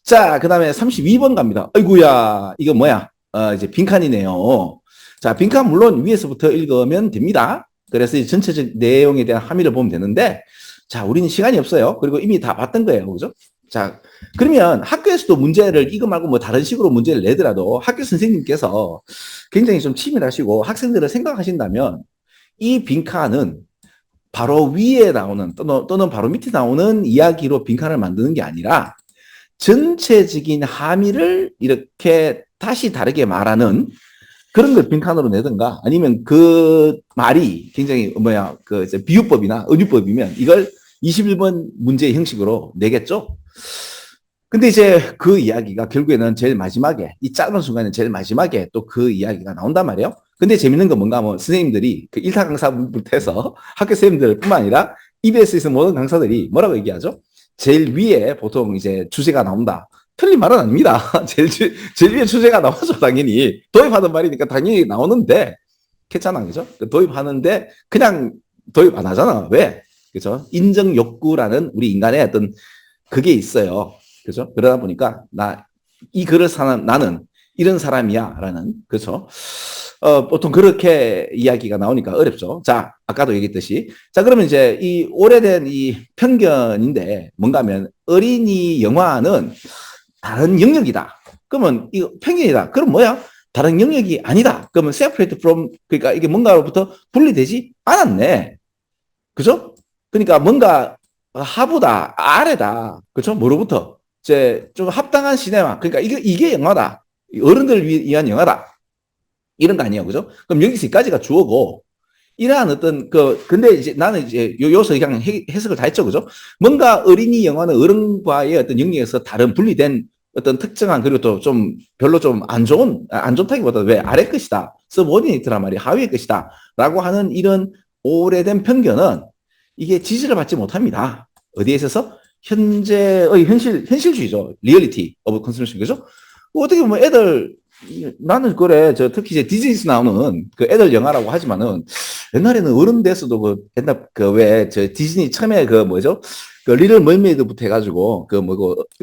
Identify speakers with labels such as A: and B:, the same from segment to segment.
A: 자, 그 다음에 32번 갑니다. 아이고야, 이거 뭐야? 이제 빈칸이네요. 자, 빈칸 물론 위에서부터 읽으면 됩니다. 그래서 이제 전체적 내용에 대한 함의를 보면 되는데, 자, 우리는 시간이 없어요. 그리고 이미 다 봤던 거예요. 그죠? 자, 그러면 학교에서도 문제를 이거 말고 뭐 다른 식으로 문제를 내더라도 학교 선생님께서 굉장히 좀 치밀하시고 학생들을 생각하신다면 이 빈칸은 바로 위에 나오는 또는 바로 밑에 나오는 이야기로 빈칸을 만드는 게 아니라 전체적인 함의를 이렇게 다시 다르게 말하는 그런 걸 빈칸으로 내든가 아니면 그 말이 굉장히 그 이제 비유법이나 은유법이면 이걸 21번 문제 형식으로 내겠죠. 근데 이제 그 이야기가 결국에는 제일 마지막에 이 짧은 순간에 제일 마지막에 또 그 이야기가 나온단 말이에요. 근데 재밌는 건 뭔가 뭐 선생님들이 그 1타 강사부터 해서 학교 선생님들뿐만 아니라 EBS에서 모든 강사들이 뭐라고 얘기하죠? 제일 위에 보통 이제 주제가 나온다. 틀린 말은 아닙니다. 제일 위에 주제가 나오죠, 당연히. 도입하는 말이니까 당연히 나오는데, 괜찮아, 그죠? 도입하는데, 그냥 도입 안 하잖아. 왜? 그죠? 인정 욕구라는 우리 인간의 어떤 그게 있어요. 그죠? 그러다 보니까, 이 글을 사는 나는 이런 사람이야. 라는, 그죠? 보통 그렇게 이야기가 나오니까 어렵죠. 자, 아까도 얘기했듯이. 자, 그러면 이제 이 오래된 이 편견인데 뭔가 하면 어린이 영화는 다른 영역이다. 그러면 이거 편견이다. 그럼 뭐야? 다른 영역이 아니다. 그러면 separate from, 그러니까 이게 뭔가로부터 분리되지 않았네. 그죠? 그러니까 뭔가 하부다, 아래다. 그죠? 뭐로부터? 이제 좀 합당한 시네마. 그러니까 이게 영화다. 어른들을 위한 영화다. 이런 거 아니에요. 그죠? 그럼 여기서 여기까지가 주어고, 이러한 어떤, 근데 이제 나는 이제 요서 그냥 해석을 다 했죠. 그죠? 뭔가 어린이 영화는 어른과의 어떤 영역에서 다른 분리된 어떤 특정한, 그리고 또 좀 별로 좀 안 좋다기보다 왜 아래 것이다. 서브오디네이트란 말이 하위의 것이다. 라고 하는 이런 오래된 편견은 이게 지지를 받지 못합니다. 어디에 있어서? 현재의 현실주의죠. 리얼리티 오브 컨스트럭션. 그죠? 어떻게 보면 애들, 나는 그래, 특히 이제 디즈니에서 나오는 그 애들 영화라고 하지만은 옛날에는 어른 돼서도 옛날 디즈니 처음에 뭐죠? 그 리틀 머메이드부터 해가지고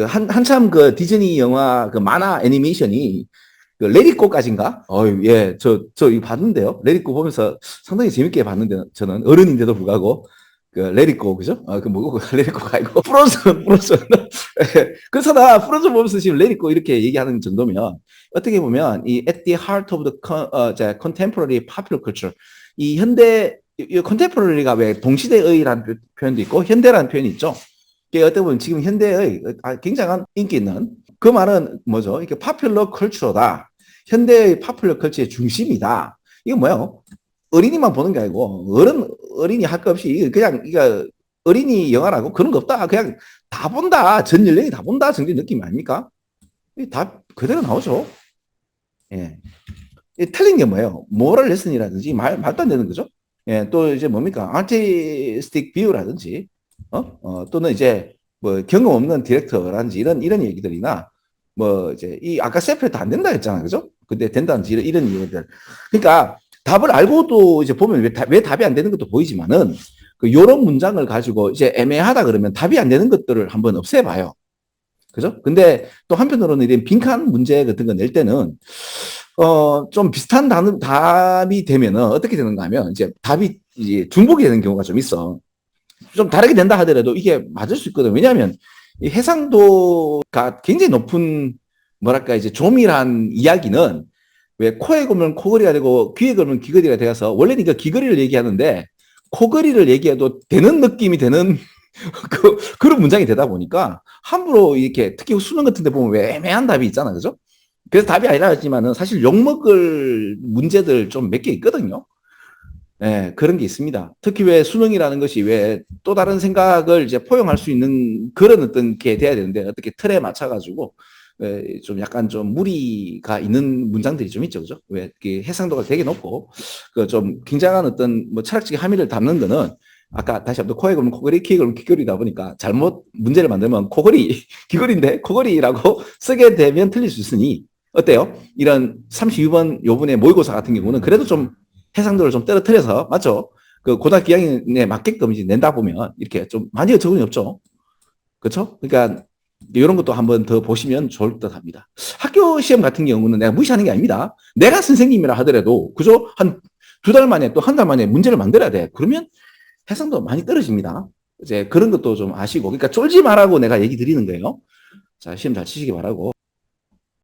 A: 한참 그 디즈니 영화 그 만화 애니메이션이 그 레디꼬까지인가? 예, 이거 봤는데요. 레디꼬 보면서 상당히 재밌게 봤는데 저는 어른인데도 불구하고 그 레디꼬 그죠? 레디꼬가 아니고 프로즌. 그래서 나 프로즌 보면서 지금 레디꼬 이렇게 얘기하는 정도면 어떻게 보면 이 at the heart of the contemporary popular culture 이 현대 이 컨템포러리가 왜 동시대의라는 표현도 있고 현대라는 표현이 있죠. 이게 어떻게 보면 지금 현대의 굉장한 인기 있는 그 말은 뭐죠? 이게 파퓰러 컬처다. 현대의 파퓰러 컬처의 중심이다. 이거 뭐예요? 어린이만 보는 게 아니고 어린이 할 거 없이 그냥 이거 어린이 영화라고 그런 거 없다. 그냥 다 본다. 전 연령이 다 본다. 정도 느낌이 아닙니까? 다 그대로 나오죠. 예. 틀린 게 뭐예요? 모럴 레슨이라든지 말도 안 되는 거죠. 예, 또 이제 뭡니까? 아티스틱 뷰라든지, 또는 이제 뭐 경험 없는 디렉터라든지 이런 얘기들이나 뭐 이제 이 아까 세프레트 안 된다 했잖아, 그죠? 근데 된다든지 이런 얘기들. 그러니까 답을 알고도 이제 보면 왜 답이 안 되는 것도 보이지만은 그 요런 문장을 가지고 이제 애매하다 그러면 답이 안 되는 것들을 한번 없애봐요. 그죠? 근데 또 한편으로는 이런 빈칸 문제 같은 거 낼 때는 좀 비슷한 답이 되면은 어떻게 되는가 하면 이제 답이 이제 중복이 되는 경우가 좀 있어. 좀 다르게 된다 하더라도 이게 맞을 수 있거든. 왜냐하면 이 해상도가 굉장히 높은 뭐랄까 이제 조밀한 이야기는 왜 코에 걸면 코걸이가 되고 귀에 걸면 귀걸이가 되어서 원래는 그 귀걸이를 얘기하는데 코걸이를 얘기해도 되는 느낌이 되는 그런 문장이 되다 보니까 함부로 이렇게 특히 수능 같은 데 보면 왜 애매한 답이 있잖아. 그죠? 그래서 답이 아니라 했지만은 사실 욕먹을 문제들 좀 몇 개 있거든요. 예, 그런 게 있습니다. 특히 왜 수능이라는 것이 왜 또 다른 생각을 이제 포용할 수 있는 그런 어떤 게 돼야 되는데 어떻게 틀에 맞춰가지고 좀 약간 좀 무리가 있는 문장들이 좀 있죠, 그죠? 왜 해상도가 되게 높고 그 좀 굉장한 어떤 뭐 철학적인 함의를 담는 거는 아까 다시 한번 코에 걸면 코걸이, 귀에 걸면 귀걸이다 보니까 잘못 문제를 만들면 코걸이, 귀걸인데 코걸이라고 쓰게 되면 틀릴 수 있으니 어때요? 이런 32번 요번에 모의고사 같은 경우는 그래도 좀 해상도를 좀 떨어뜨려서 맞죠? 그 고등학교 2학년에 맞게끔 이제 낸다 보면 이렇게 좀 많이 적응이 없죠. 그렇죠? 그러니까 이런 것도 한번 더 보시면 좋을 듯 합니다. 학교 시험 같은 경우는 내가 무시하는 게 아닙니다. 내가 선생님이라 하더라도 그저 한 2달 만에 또 한 달 만에 문제를 만들어야 돼. 그러면 해상도 많이 떨어집니다. 이제 그런 것도 좀 아시고, 그러니까 쫄지 말라고 내가 얘기 드리는 거예요. 자, 시험 잘 치시기 바라고.